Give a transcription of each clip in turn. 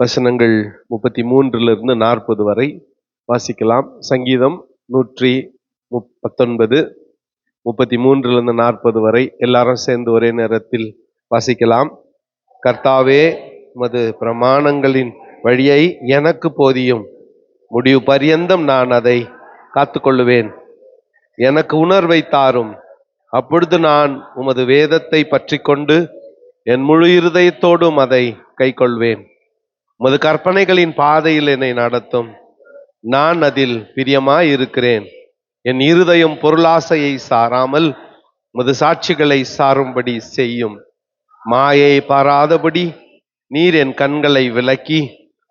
வசனங்கள் 33 40 வரை வாசிக்கலாம். சங்கீதம் 119 33 40 வரை எல்லாரும் சேர்ந்து ஒரே நேரத்தில் வாசிக்கலாம். கர்த்தாவே, உமது பிரமாணங்களின் வழியை எனக்கு போதியும், முடிவு பரியந்தம் நான் அதை காத்துக்கொள்ளுவேன். எனக்கு உணர்வை தாரும், அப்பொழுது நான் உமது வேதத்தை பற்றி கொண்டு என் முழு இருதயத்தோடும் அதை கைக்கொள்வேன். உமது கற்பனைகளின் பாதையில் என்னை நடத்தும், நான் அதில் பிரியமாய் இருக்கிறேன். என் இருதயம் பொருளாசையை சாராமல் உமது சாட்சிகளை சாரும்படி செய்யும். மாயை பாராதபடி நீர் என் கண்களை விலக்கி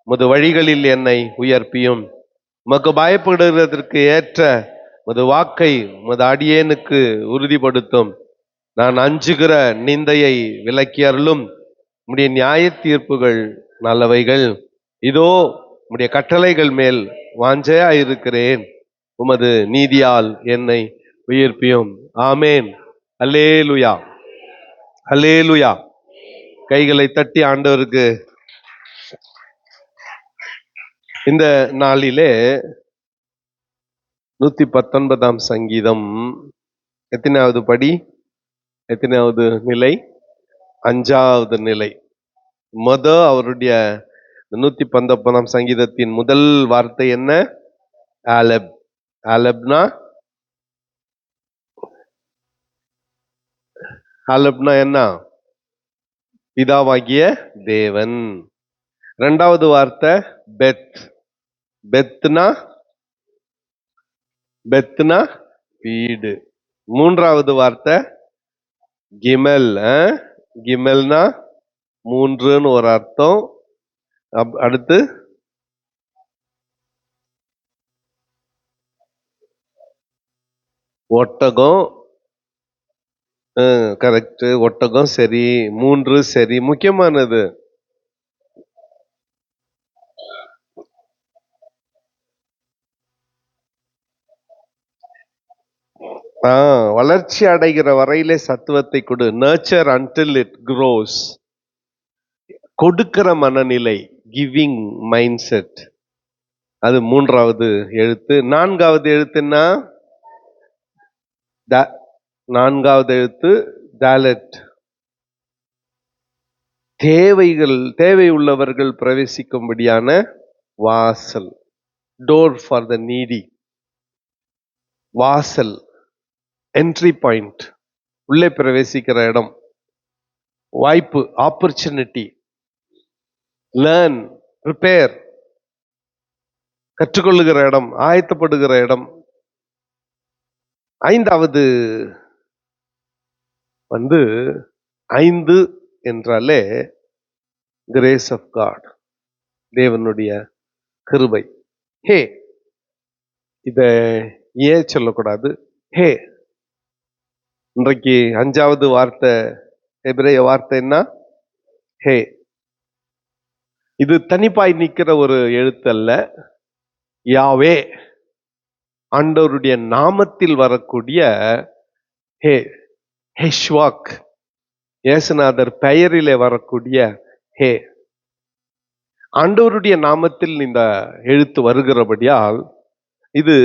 உமது வழிகளில் என்னை உயர்ப்பியும். உமக்கு பயப்படுவதற்கு ஏற்ற உமது வாக்கை உமது அடியேனுக்கு உறுதிப்படுத்தும். நான் அஞ்சுகிற நிந்தையை விலக்கி அருளும். உம்முடைய நியாய தீர்ப்புகள் நல்லவைகள். இதோ உம்முடைய கட்டளைகள் மேல் வாஞ்சையாயிருக்கிறேன். உமது நீதியால் என்னை உயிர்ப்பியும். ஆமேன். அல்லேலுயா, அல்லேலுயா. கைகளை தட்டி ஆண்டவருக்கு இந்த நாளிலே 119 சங்கீதம் எத்தனாவது படி, எத்தனாவது நிலை? 5வது நிலை. அவருடைய 119 சங்கீதத்தின் முதல் வார்த்தை என்ன? ஆலப். ஆலப்னா என்ன? பிதாவாகிய தேவன். 2வது வார்த்தை பெத். பெத்னா வீடு. 3வது வார்த்தை கிமெல். கிமெல்னா 3ன்னு ஒரு அர்த்தம். அடுத்து ஒட்டகம். கரெக்ட், ஒட்டகம் சரி, 3 சரி. முக்கியமானது வளர்ச்சி அடைகிற வரையிலே சத்துவத்தை கொடு. Nurture until it cross. கொடுக்கிற மனநிலை, கிவிங் மைண்ட் செட். அது 3வது எழுத்து. 4வது எழுத்துன்னா 4வது எழுத்து தாலட். தேவை உள்ளவர்கள் பிரவேசிக்கும்படியான வாசல். Door for the needy. வாசல், என்ட்ரி பாயிண்ட், உள்ளே பிரவேசிக்கிற இடம், வாய்ப்பு, ஆப்பர்ச்சுனிட்டி. லேர்ன், ப்ரிப்பேர், கற்றுக்கொள்ளுகிற இடம், ஆயத்தப்படுகிற இடம். 5வது 5 என்றாலே கிரேஸ் ஆஃப் காட், தேவனுடைய கிருபை. ஹே, இத ஏன் சொல்லக்கூடாது? ஹே. இன்றைக்கு 5வது வார்த்தை, எபிரேய வார்த்தை என்ன? ஹே. இது தனிப்பாய் நிற்கிற ஒரு எழுத்து அல்ல. யாவே, ஆண்டவருடைய நாமத்தில் வரக்கூடிய ஹே. ஹெஷ்வாக், இயேசுநாதர் பெயரிலே வரக்கூடிய ஹே. ஆண்டவருடைய நாமத்தில் இந்த எழுத்து வருகிறபடியால் இது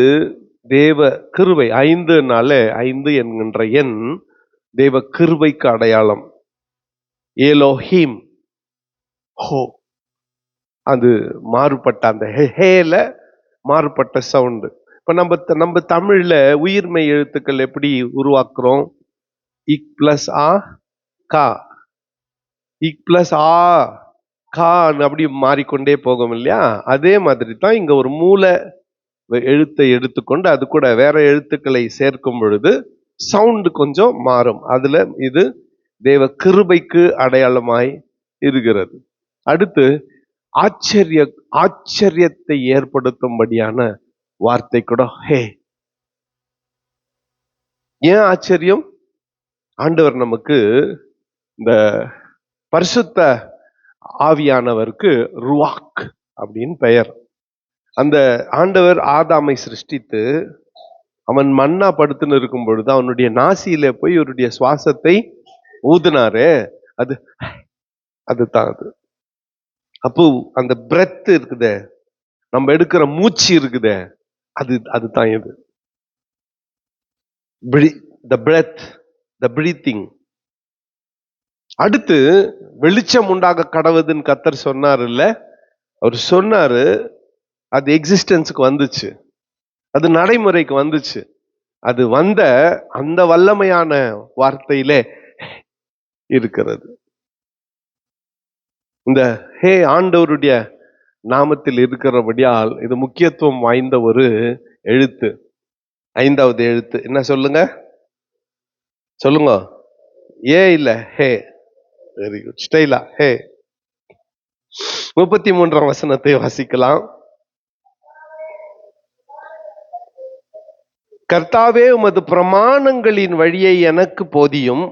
தேவ கிருபை. 5 என்கின்ற எண் தேவ கிருபைக்கு அடையாளம். ஏலோஹீம், ஹோ. அது மாறுபட்ட அந்த ஹேல மாறுபட்ட சவுண்டு. இப்ப நம்ம தமிழ்ல உயிர்மை எழுத்துக்கள் எப்படி உருவாக்குறோம்? இக் பிளஸ் ஆ கா, இக் பிளஸ் ஆ கா அப்படி மாறிக்கொண்டே போகும் இல்லையா? அதே மாதிரி தான் இங்க ஒரு மூல எழுத்தை எடுத்துக்கொண்டு அது கூட வேற எழுத்துக்களை சேர்க்கும் பொழுது சவுண்டு கொஞ்சம் மாறும். அதுல இது தேவ கிருபைக்கு அடையாளமாய் இருக்கிறது. அடுத்து ஆச்சரியத்தை ஏற்படுத்தும்படியான வார்த்தை கூட ஹே. ஏன் ஆச்சரியம்? ஆண்டவர் நமக்கு இந்த பரிசுத்த ஆவியானவருக்கு ருவாக் அப்படின்னு பெயர். அந்த ஆண்டவர் ஆதாமை சிருஷ்டித்து அவன் மண்ணா படுத்துன்னு இருக்கும் பொழுது அவனுடைய நாசியில போய் அவருடைய சுவாசத்தை ஊதினாரு. அதுதான் அது. அப்போ அந்த பிரெத் இருக்குதே, நம்ம எடுக்கிற மூச்சு இருக்குதே, அதுதான் இது. the breath, the breathing. அடுத்து வெளிச்சம் உண்டாக கடவுதுன்னு கர்த்தர் சொன்னார் இல்ல, அவர் சொன்னாரு, அது எக்ஸிஸ்டன்ஸுக்கு வந்துச்சு, அது நடைமுறைக்கு வந்துச்சு. அது வந்த அந்த வல்லமையான வார்த்தையிலே இருக்கிறது. இந்த ஹே ஆண்டவருடைய நாமத்தில் இருக்கிறபடியால் இது முக்கியத்துவம் வாய்ந்த ஒரு எழுத்து. 5வது எழுத்து என்ன சொல்லுங்க, சொல்லுங்க. ஏ இல்ல ஹே. வெரி குட், ஸ்டைலா ஹே. 33ஆம் வசனத்தை வாசிக்கலாம். கர்த்தாவே, உமது பிரமாணங்களின் வழியை எனக்கு போதியும்,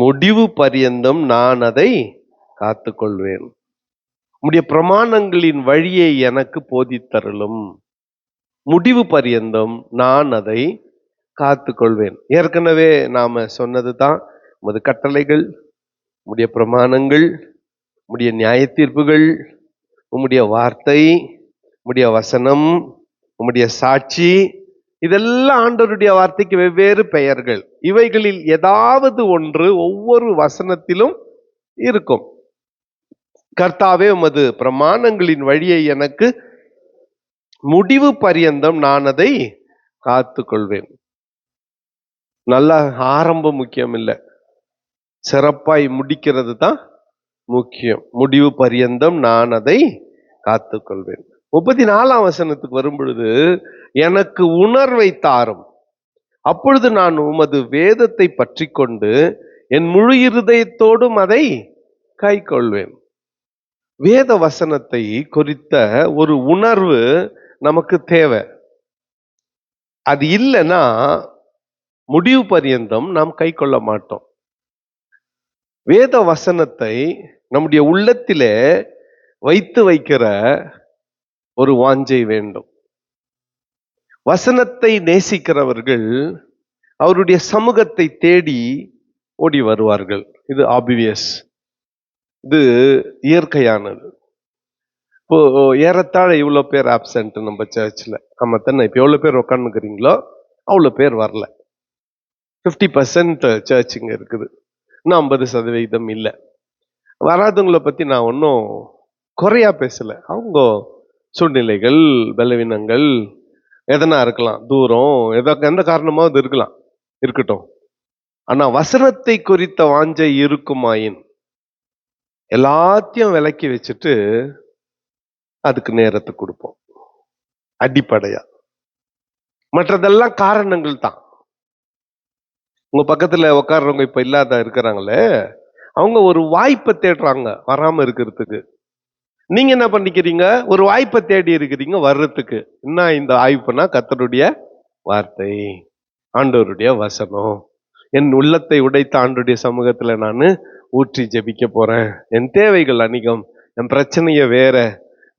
முடிவு பரியந்தம் நான் அதை காத்துக்கொள்வேன். உம்முடைய பிரமாணங்களின் வழியை எனக்கு போதித்தருளும், முடிவு பரியந்தம் நான் அதை காத்துக்கொள்வேன். ஏற்கனவே நாம சொன்னதுதான், உமது கட்டளைகள், உம்முடைய பிரமாணங்கள், உம்முடைய நியாய தீர்ப்புகள், உம்முடைய வார்த்தை, உம்முடைய வசனம், உம்முடைய சாட்சி, இதெல்லாம் ஆண்டவருடைய வார்த்தைக்கு வெவ்வேறு பெயர்கள். இவைகளில் ஏதாவது ஒன்று ஒவ்வொரு வசனத்திலும் இருக்கும். கர்த்தாவே, உமது பிரமாணங்களின் வழியை எனக்கு முடிவு பரியந்தம் நான் அதை காத்துக்கொள்வேன். நல்ல ஆரம்பம் முக்கியம் இல்லை, சிறப்பாய் முடிக்கிறது தான் முக்கியம். முடிவு பரியந்தம் நான் அதை காத்துக்கொள்வேன். 34ஆம் வசனத்துக்கு வரும் பொழுது, எனக்கு உணர்வை தாரும், அப்பொழுது நான் உமது வேதத்தை பற்றி கொண்டு என் முழு இருதயத்தோடும் அதை கை கொள்வேன். வேத வசனத்தை குறித்த ஒரு உணர்வு நமக்கு தேவை. அது இல்லைன்னா முடிவு பரியந்தம் நாம் கை கொள்ள மாட்டோம். வேத வசனத்தை நம்முடைய உள்ளத்திலே வைத்து வைக்கிற ஒரு வாஞ்சை வேண்டும். வசனத்தை நேசிக்கிறவர்கள் அவருடைய சமூகத்தை தேடி ஓடி வருவார்கள். இது ஆப்வியஸ், இது இயற்கையானது. இப்போ ஏறத்தாழ இவ்வளோ பேர் ஆப்சென்ட் நம்ம சர்ச்சில். ஆமாம் தானே? இப்போ எவ்வளோ பேர் உட்காந்துக்கிறீங்களோ அவ்வளோ பேர் வரல. 50% சர்ச் இங்கே இருக்குது, இன்னும் 50% இல்லை. வராதவங்களை பற்றி நான் ஒன்றும் குறையா பேசலை. அவங்க சூழ்நிலைகள், பலவீனங்கள் எதனா இருக்கலாம், தூரம், எந்த காரணமாவது இருக்கலாம், இருக்கட்டும். ஆனா வசனத்தை குறித்த வாஞ்சை இருக்குமாயின் எல்லாத்தையும் விலக்கி வச்சுட்டு அதுக்கு நேரத்தை கொடுப்போம். அடிப்படையா மற்றதெல்லாம் காரணங்கள் தான். உங்க பக்கத்துல உட்கார்றவங்க இப்ப இல்லாத இருக்கிறாங்களே, அவங்க ஒரு வாய்ப்பை தேடுறாங்க வராம இருக்கிறதுக்கு. நீங்க என்ன பண்ணிக்கிறீங்க? ஒரு வாய்ப்பை தேடி இருக்கிறீங்க வர்றதுக்கு. என்ன இந்த வாய்ப்புனா? கர்த்தருடைய வார்த்தை, ஆண்டவருடைய வசனம். என் உள்ளத்தை உடைத்த ஆண்டவருடைய சமூகத்துல நான் ஊற்றி ஜெபிக்க போறேன். என் தேவைகள் அநேகம், என் பிரச்சனைய வேற,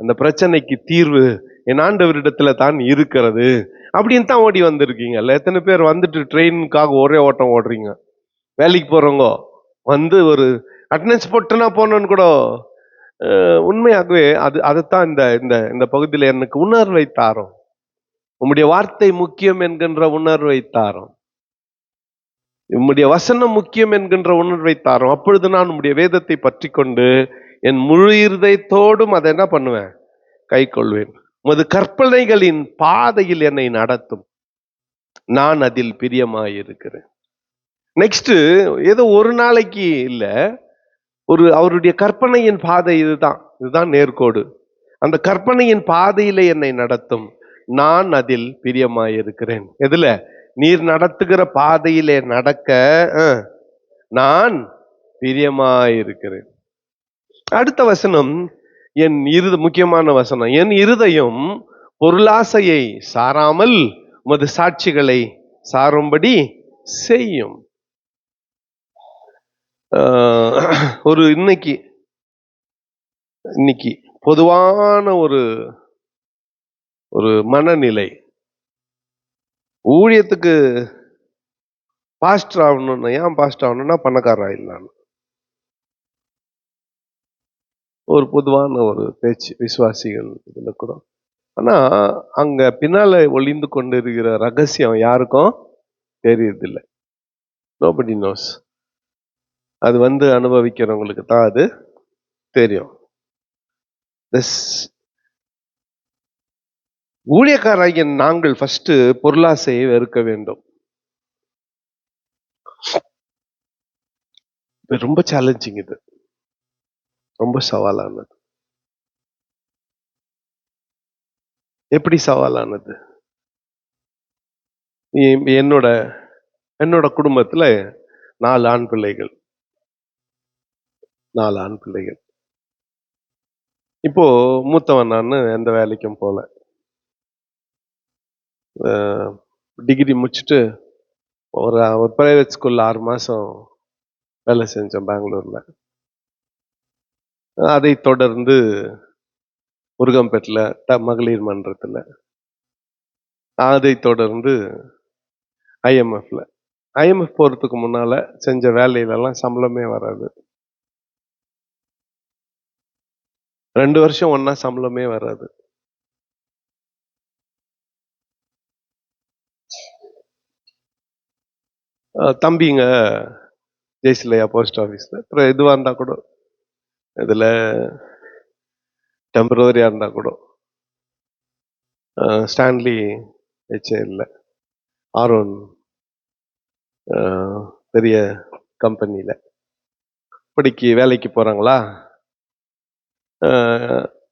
அந்த பிரச்சனைக்கு தீர்வு என் ஆண்டவரிடத்துல தான் இருக்கிறது அப்படின்னு தான் ஓடி வந்திருக்கீங்கல்ல. எத்தனை பேர் வந்துட்டு ட்ரெயினுக்காக ஒரே ஓட்டம் ஓடுறீங்க? வேலைக்கு போறவங்க வந்து ஒரு அட்டெண்டன்ஸ் போட்டுனா போனோன்னு கூட. உண்மையாகவே அதைத்தான் இந்த பகுதியில் எனக்கு உணர்வை தாரும். உம்முடைய வார்த்தை முக்கியம் என்கின்ற உணர்வை தாரும். உம்முடைய வசனம் முக்கியம் என்கின்ற உணர்வை தாரும். அப்பொழுது நான் உம்முடைய வேதத்தை பற்றி கொண்டு என் முழு இருதயத்தோடும் அதை என்ன பண்ணுவேன்? கை கொள்வேன். உமது கற்பனைகளின் பாதையில் என்னை நடத்தும், நான் அதில் பிரியமாயிருக்கிறேன். நெக்ஸ்ட், ஏதோ ஒரு நாளைக்கு இல்ல, அவருடைய கற்பனையின் பாதை இதுதான் நேர்கோடு. அந்த கற்பனையின் பாதையில என்னை நடத்தும், நான் அதில் பிரியமாயிருக்கிறேன். எதுல? நீர் நடத்துகிற பாதையிலே நடக்க நான் பிரியமாயிருக்கிறேன். அடுத்த வசனம் முக்கியமான வசனம். என் இருதயம் பொருளாசையை சாராமல் உமது சாட்சிகளை சாரும்படி செய்யும். ஒரு இன்னைக்கு பொதுவான ஒரு மனநிலை, ஊழியத்துக்கு பாஸ்டர் ஆகணும்னா, ஏன் பாஸ்டர் ஆகணும்னா பணக்காரர் ஆயிடலாம். ஒரு பொதுவான ஒரு பேச்சு விசுவாசிகள் இதுல கூட. ஆனா அங்க பின்னால ஒளிந்து கொண்டு இருக்கிற ரகசியம் யாருக்கும் தெரியறதில்லை. Nobody nose. அது அனுபவிக்கிறவங்களுக்கு தான் அது தெரியும். ஊழியக்காரராகிய நாங்கள் ஃபர்ஸ்ட் பொருளாசையை வெறுக்க வேண்டும். ரொம்ப சேலஞ்சிங், இது ரொம்ப சவாலானது. எப்படி சவாலானது? என்னோட என்னோட குடும்பத்துல 4 ஆண் பிள்ளைகள். 4 ஆண் பிள்ளைகள். இப்போ மூத்தவன் நான் எந்த வேலைக்கும் போல. டிகிரி முடிச்சுட்டு ஒரு பிரைவேட் ஸ்கூல்ல 6 மாசம் வேலை செஞ்சேன் பெங்களூர்ல. அதை தொடர்ந்து முருகம்பேட்டில் மகளிர் மன்றத்துல, அதை தொடர்ந்து ஐஎம்எஃப்ல. ஐஎம்எஃப் போறதுக்கு முன்னால செஞ்ச வேலையிலலாம் சம்பளமே வராது. 2 வருஷம் ஒன்னா சம்பளமே வராது. தம்பிங்க ஜெய்சிலையா போஸ்ட் ஆஃபீஸ்ல. அப்புறம் எதுவா இருந்தா கூட, இதுல டெம்பரரியா இருந்தா கூட ஸ்டான்லி ஹெச்ஏஎல்ல, ஆரோன் பெரிய கம்பெனியில இப்படிக்கு வேலைக்கு போறாங்களா,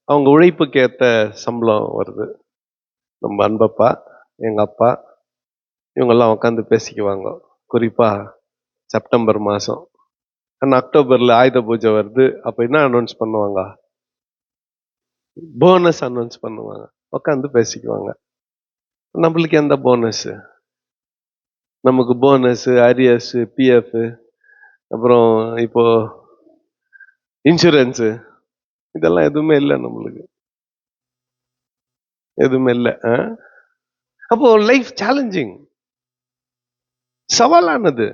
அவங்க உழைப்புக்கு ஏற்ற சம்பளம் வருது. நம்ம அன்பப்பா, எங்க அப்பா, இவங்கெல்லாம் உட்காந்து பேசிக்குவாங்க. குறிப்பா செப்டம்பர் மாசம், அக்டோபர்ல ஆயுத பூஜை வருது. அப்ப என்ன அனௌன்ஸ் பண்ணுவாங்க? போனஸ் அனௌன்ஸ் பண்ணுவாங்க. உட்காந்து பேசிக்குவாங்க. நம்மளுக்கு எந்த போனஸ்? நமக்கு போனஸ், அரியர்ஸ், பிஎஃப், அப்புறம் இப்போ இன்சூரன்ஸ், இதெல்லாம் எதுவுமே இல்லை. நம்மளுக்கு எதுவுமே இல்லை. அப்போ லைஃப் சேலஞ்சிங், சவாலானது.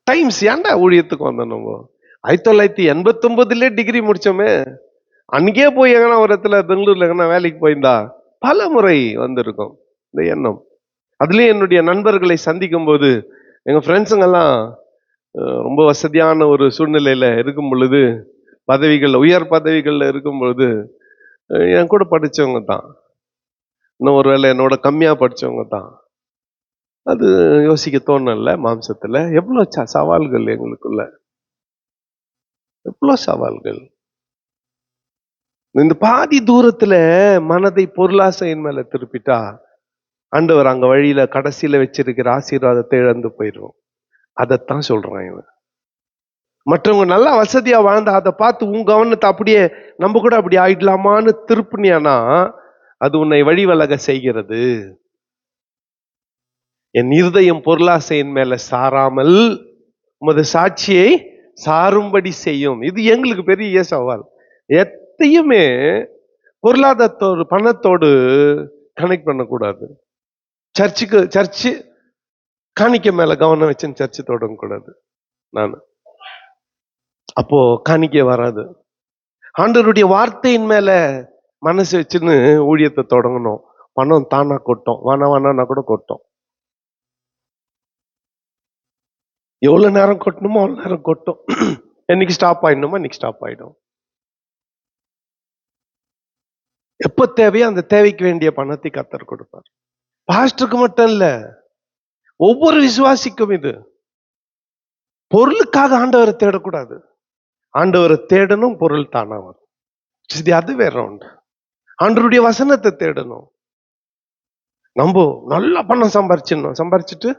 டைம்ஸ் ஏன்டா ஊழியத்துக்கு வந்தோம்? நம்ம 1989 டிகிரி முடிச்சோமே, அன்னைக்கே போய் எங்கன்னா ஒரு இடத்துல பெங்களூர்ல எங்கன்னா வேலைக்கு போயிருந்தா பல முறை வந்திருக்கும் இந்த எண்ணம். அதுலயும் என்னுடைய நண்பர்களை சந்திக்கும் போது, எங்க ஃப்ரெண்ட்ஸுங்கெல்லாம் ரொம்ப வசதியான ஒரு சூழ்நிலையில இருக்கும் பொழுது, பதவிகள், உயர் பதவிகள்ல இருக்கும் பொழுது, என் கூட படிச்சவங்க தான், இன்னும் ஒருவேளை என்னோட கம்மியா படிச்சவங்க தான். அது யோசிக்க தோணல. மாம்சத்துல எவ்வளவு சவால்கள் எங்களுக்குள்ள, எவ்வளவு சவால்கள். இந்த பாதி தூரத்துல மனதை பொருளாசையின் மேல திருப்பிட்டா, ஆண்டவர் அங்க வழியில கடைசியில வச்சிருக்கிற ஆசீர்வாதத்தை இழந்து போயிடுவோம். அதைத்தான் சொல்றான் இவன். மற்றவங்க நல்லா வசதியா வாழ்ந்தா அதை பார்த்து உன் கவனத்தை அப்படியே நம்ம கூட அப்படி ஆயிடலாமான்னு திருப்பினியானா, அது உன்னை வழிவலக செய்கிறது. என் இருதயம் பொருளாசையின் மேல சாராமல் உமது சாட்சியை சாரும்படி செய்யும். இது எங்களுக்கு பெரிய சவால். எத்தையுமே பொருளாதாரத்தோடு, பணத்தோடு கனெக்ட் பண்ணக்கூடாது. சர்ச்சு காணிக்க மேல கவனம் வச்சுன்னு சர்ச்சு தொடங்க கூடாது. நான் அப்போ காணிக்க வராது. ஆண்டவருடைய வார்த்தையின் மேல மனசு வச்சுன்னு ஊழியத்தை தொடங்கணும். பணம் தானா கொட்டும், வேணான்னா கூட கொட்டும். எவ்வளவு நேரம் கொட்டணுமோ அவ்வளவு நேரம் கொட்டும். என்னைக்கு ஸ்டாப் ஆயிடணுமோ இன்னைக்கு ஸ்டாப் ஆயிடும். எப்ப தேவையோ அந்த தேவைக்கு வேண்டிய பணத்தை கர்த்தர் கொடுப்பார். பாஸ்டருக்கு மட்டும் இல்ல, ஒவ்வொரு விசுவாசிக்கும் இது. பொருளுக்காக ஆண்டவரை தேடக்கூடாது. ஆண்டவரை தேடணும், பொருள் தானா வரும். அது வேற ஒன்று. ஆண்டவருடைய வசனத்தை தேடணும். நம்ம நல்லா பணம் சம்பாரிச்சிடணும். சம்பாரிச்சுட்டு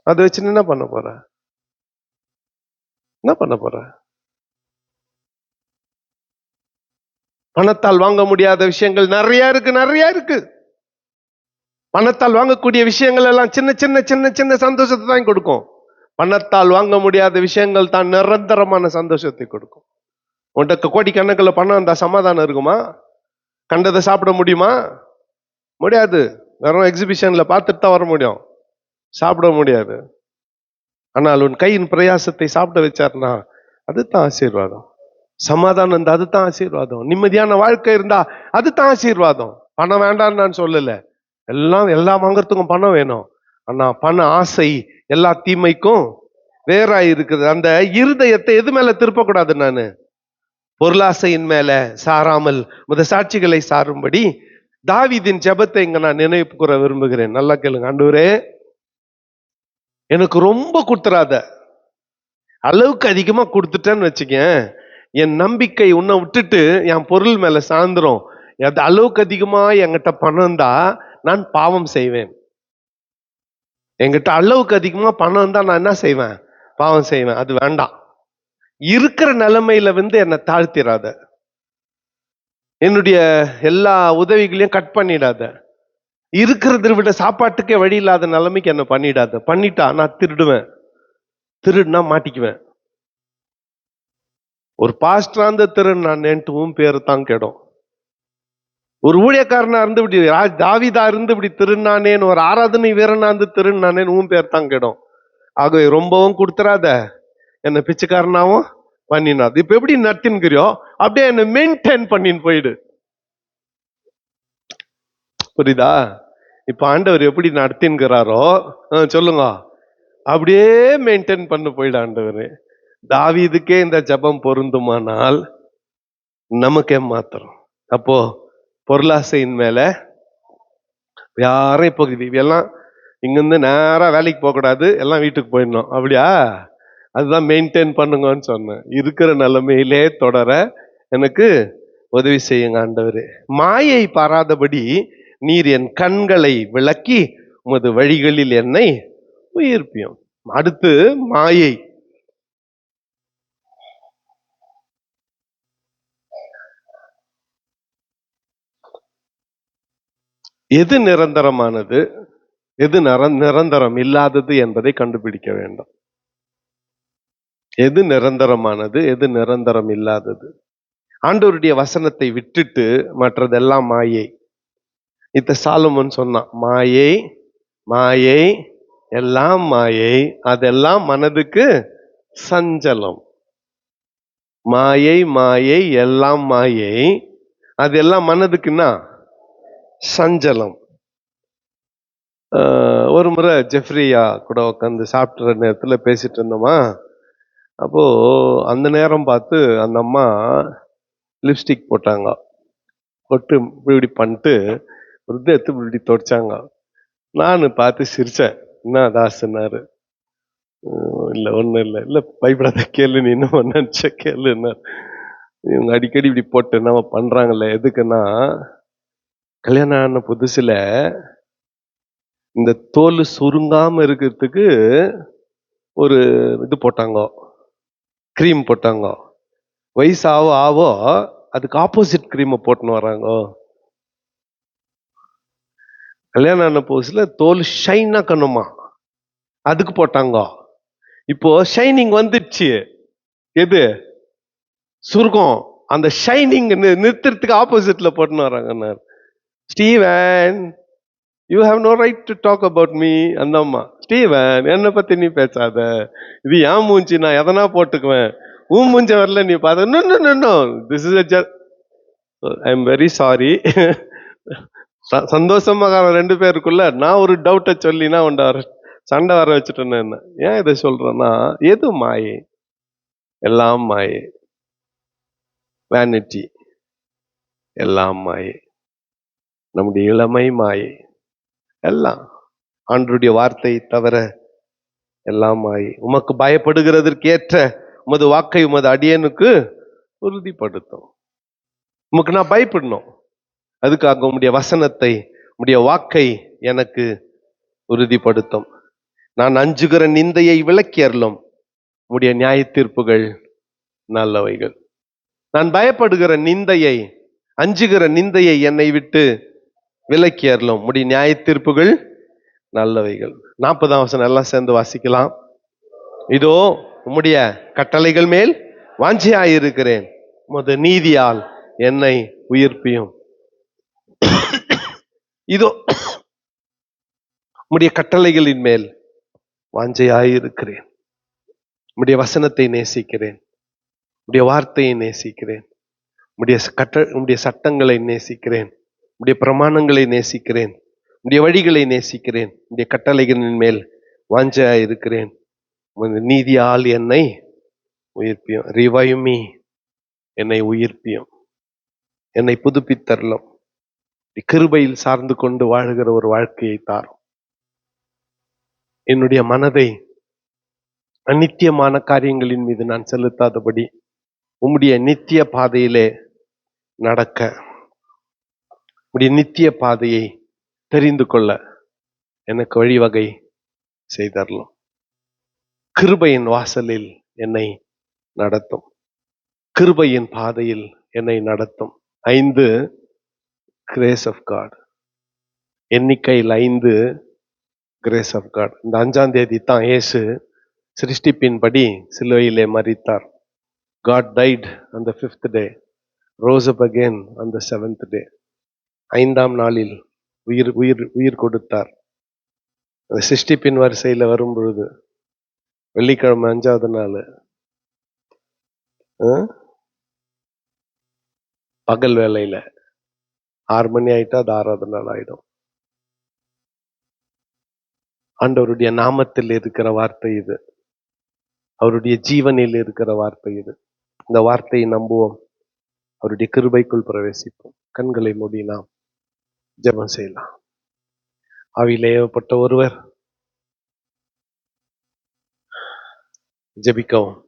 அதை வச்சு என்ன பண்ண போற? என்ன பண்ண போற? பணத்தால் வாங்க முடியாத விஷயங்கள் நிறைய இருக்கு. பணத்தால் வாங்கக்கூடிய விஷயங்கள் எல்லாம் சின்ன சின்ன சின்ன சின்ன சந்தோஷத்தை தான் கொடுக்கும். பணத்தால் வாங்க முடியாத விஷயங்கள் தான் நிரந்தரமான சந்தோஷத்தை கொடுக்கும். உன்கிட்ட கோடிக்கணக்கில் பணம் இருந்தா சமாதானம் இருக்குமா? கண்டதை சாப்பிட முடியுமா? முடியாது. வெறும் எக்ஸிபிஷன்ல பார்த்துட்டு தான் வர முடியும், சாப்பிட முடியாது. ஆனால் உன் கையின் பிரயாசத்தை சாப்பிட வச்சாருன்னா அதுதான் ஆசீர்வாதம். சமாதானம் இருந்தா அதுதான் ஆசீர்வாதம். நிம்மதியான வாழ்க்கை இருந்தா அதுதான் ஆசீர்வாதம். பணம் வேண்டாம்னு நான் சொல்லல. எல்லாம் வாங்கறதுக்கும் பணம் வேணும். ஆனா பண ஆசை எல்லா தீமைக்கும் வேறாய் இருக்குது. அந்த இருதயத்தை எது மேல திருப்பக்கூடாது? நானு பொருளாசையின் மேல சாராமல் சாட்சிகளை சாரும்படி தாவீதின் ஜெபத்தை இங்க நான் நினைவு கூற விரும்புகிறேன். நல்லா கேளுங்க. ஆண்டவரே, எனக்கு ரொம்ப கொடுத்துறாத, அளவுக்கு அதிகமா கொடுத்துட்டேன்னு வச்சுக்கேன், என் நம்பிக்கை உன்னை விட்டுட்டு என் பொருள் மேல சார்ந்துரும். அது அளவுக்கு அதிகமா என்கிட்ட பணம் தான் நான் பாவம் செய்வேன். என்கிட்ட அளவுக்கு அதிகமா பணம் தான் நான் என்ன செய்வேன்? பாவம் செய்வேன். அது வேண்டாம். இருக்கிற நிலைமையில என்னை தாழ்த்திராத. என்னுடைய எல்லா உதவிகளையும் கட் பண்ணிடாத. இருக்கிறத விட சாப்பாட்டுக்கே வழி இல்லாத நிலைமைக்கு என்ன பண்ணிடாத. பண்ணிட்டா நான் திருடுவேன். திருடுனா மாட்டிக்குவேன். ஒரு பாஸ்டரா திருநான்ட்டு உன் பேரு தான் கெடும். ஒரு ஊழியக்காரனா இருந்து இப்படி தாவீதா இருந்து இப்படி திருநானேன்னு, ஒரு ஆராதனை வீரனா இருந்து திருநானேன்னு உன் பேர் தான் கெடும். ஆகவே ரொம்பவும் கொடுத்துறாத, என்ன பிச்சைக்காரனாவும் பண்ணினாது. இப்ப எப்படி நடத்தின்கிறியோ அப்படியே என்ன மெயின்டைன் பண்ணின்னு போயிடு. புரியுதா? இப்ப ஆண்டவர் எப்படி நடத்தின்கிறாரோ சொல்லுங்க, அப்படியே மெயின்டைன் பண்ண போயிடு ஆண்டவர். தாவீதுக்கே இந்த ஜெபம் பொருந்துமானால் நமக்கே மாத்திரம். அப்போ பொருளாசையின் மேல யாரும் போகுது. எல்லாம் இங்கிருந்து நேரா வேலைக்கு போக கூடாது, எல்லாம் வீட்டுக்கு போயிடணும். அப்படியா? அதுதான் மெயின்டைன் பண்ணுங்கன்னு சொன்னேன். இருக்கிற நிலைமையிலே தொடர எனக்கு உதவி செய்யுங்க ஆண்டவரே. மாயை பாராதபடி நீர் என் கண்களை விளக்கி உமது வழிகளில் என்னை உயிர்ப்பியும். அடுத்து மாயை. எது நிரந்தரமானது, எது நிரந்தரம் இல்லாதது என்பதை கண்டுபிடிக்க வேண்டும். எது நிரந்தரமானது, எது நிரந்தரம் இல்லாதது? ஆண்டவருடைய வசனத்தை விட்டுட்டு மற்றதெல்லாம் மாயை. இத்த சாலமோன் சொன்னான், மாயை மாயை எல்லாம் மாயை, அதெல்லாம் மனதுக்கு சஞ்சலம். மாயை மாயை எல்லாம் மாயை, அதெல்லாம் மனதுக்குன்னா சஞ்சலம். ஒரு முறை ஜெஃப்ரியா கூட உட்காந்து சாப்பிட்ற நேரத்துல பேசிட்டு இருந்தோமா. அப்போ அந்த நேரம் பார்த்து அந்த அம்மா லிப்ஸ்டிக் போட்டாங்க. போட்டு இப்படி பண்ணிட்டு எடுத்து இப்படி தொடச்சாங்க. நான் பார்த்து சிரிச்சேன். என்ன தாசுன்னாரு. இல்லை ஒன்றும் இல்லை, இல்லை பயப்படாத கேளு, நீ என்ன நினைச்ச கேளுன்னா. இவங்க அடிக்கடி இப்படி போட்டு நம்ம பண்றாங்கல்ல. எதுக்குன்னா, கல்யாணம் ஆன புதுசுல இந்த தோல் சுருங்காம இருக்கிறதுக்கு ஒரு இது போட்டாங்க, கிரீம் போட்டாங்க. வயசு ஆவோ அதுக்கு ஆப்போசிட் கிரீமை போட்டுன்னு வராங்க. கல்யாணம் ஆன புதுசுல தோல் ஷைனா கண்ணுமா, அதுக்கு போட்டாங்க. இப்போ ஷைனிங் வந்துடுச்சு. எது சுருக்கம்? அந்த ஷைனிங் நிறுத்துறதுக்கு ஆப்போசிட்ல போட்டுன்னு வராங்க. Steven, you have no right to talk about me. அந்த அம்மா, ஸ்டீவன் என்னை பத்தி நீ பேசாத, இது ஏன் மூஞ்சி, நான் எதனா போட்டுக்குவேன், உன் மூஞ்ச வரல நீ பார்த்த. This is I am very sorry. சந்தோஷமாக ரெண்டு பேருக்குள்ள நான் ஒரு டவுட்டை சொல்லினா சண்டை வர வச்சுட்டேன்னு. என்ன ஏன் இதை சொல்றேன்னா, எது மாயை? எல்லாம் மாயை. வேனிட்டி எல்லாம் மாயை. நம்முடைய இளமை மாயை. எல்லாம் ஆண்டவருடைய வார்த்தை தவிர எல்லாம் மாயை. உமக்கு பயப்படுகிறதற்கு ஏற்ற உமது வாக்கை உமது அடியனுக்கு உறுதிப்படுத்தும். உமக்கு நான் பயப்படணும், அதுக்காக உம்முடைய வசனத்தை, உம்முடைய வாக்கை எனக்கு உறுதிப்படுத்தும். நான் அஞ்சுகிற நிந்தையை விலக்கி அருளும், உம்முடைய நியாய தீர்ப்புகள் நல்லவைகள். நான் பயப்படுகிற நிந்தையை, அஞ்சுகிற நிந்தையை என்னை விட்டு விலக்கி அருளும், உம்முடைய நியாய தீர்ப்புகள் நல்லவைகள். 40ஆம் வசனம் எல்லாம் சேர்ந்து வாசிக்கலாம். இதோ உம்முடைய கட்டளைகள் மேல் வாஞ்சியாயிருக்கிறேன், உமது நீதியால் என்னை உயிர்ப்பியும். இதோ உம்முடைய கட்டளைகளின் மேல் வாஞ்சையாயிருக்கிறேன், உம்முடைய வசனத்தை நேசிக்கிறேன். உடைய வார்த்தையை நேசிக்கிறேன். உடைய சட்டங்களை நேசிக்கிறேன். உடைய பிரமாணங்களை நேசிக்கிறேன். உடைய வழிகளை நேசிக்கிறேன். உடைய கட்டளைகளின் மேல் வாஞ்சையா இருக்கிறேன். உமது நீதியால் என்னை உயிர்ப்பியும். ரிவைவ் மீ, என்னை உயிர்ப்பியும், என்னை புதுப்பித்தரலும். கிருபையில் சார்ந்து கொண்டு வாழுகிற ஒரு வாழ்க்கையை தாரும். என்னுடைய மனதை அநித்தியமான காரியங்களின் மீது நான் செலுத்தாதபடி உம்முடைய நித்திய பாதையிலே நடக்க, உம்முடைய நித்திய பாதையை தெரிந்து கொள்ள எனக்கு வழிவகை செய்தரலும். கிருபையின் வாசலில் என்னை நடத்தும். கிருபையின் பாதையில் என்னை நடத்தும். 5 கிரேஸ் ஆஃப் காட். எண்ணிக்கையில் 5 கிரேஸ் ஆஃப் காட். இந்த 5ஆம் தேதி தான் இயேசு சிருஷ்டிப்பின்படி சிலுவையிலே மரித்தார். God died on the 5th day, rose up again on the 7th day. 5ஆம் நாளில் உயிர் கொடுத்தார். அந்த சிருஷ்டிப்பின் வரிசையில வரும் பொழுது வெள்ளிக்கிழமை 5ஆவது நாள் பகல் வேளையில 6 மணி ஆயிட்டா அது 6ஆவது நாள் ஆயிடும். ஆண்டவருடைய நாமத்தில் இருக்கிற வார்த்தை இது. அவருடைய ஜீவனில் இருக்கிற வார்த்தை இது. இந்த வார்த்தையை நம்புவோம். அவருடைய கிருபைக்குள் பிரவேசிப்போம். கண்களை மூடி நாம் ஜெபம் செய்யலாம். ஆவியிலே ஏவப்பட்ட ஒருவர் ஜெபிக்கவும்.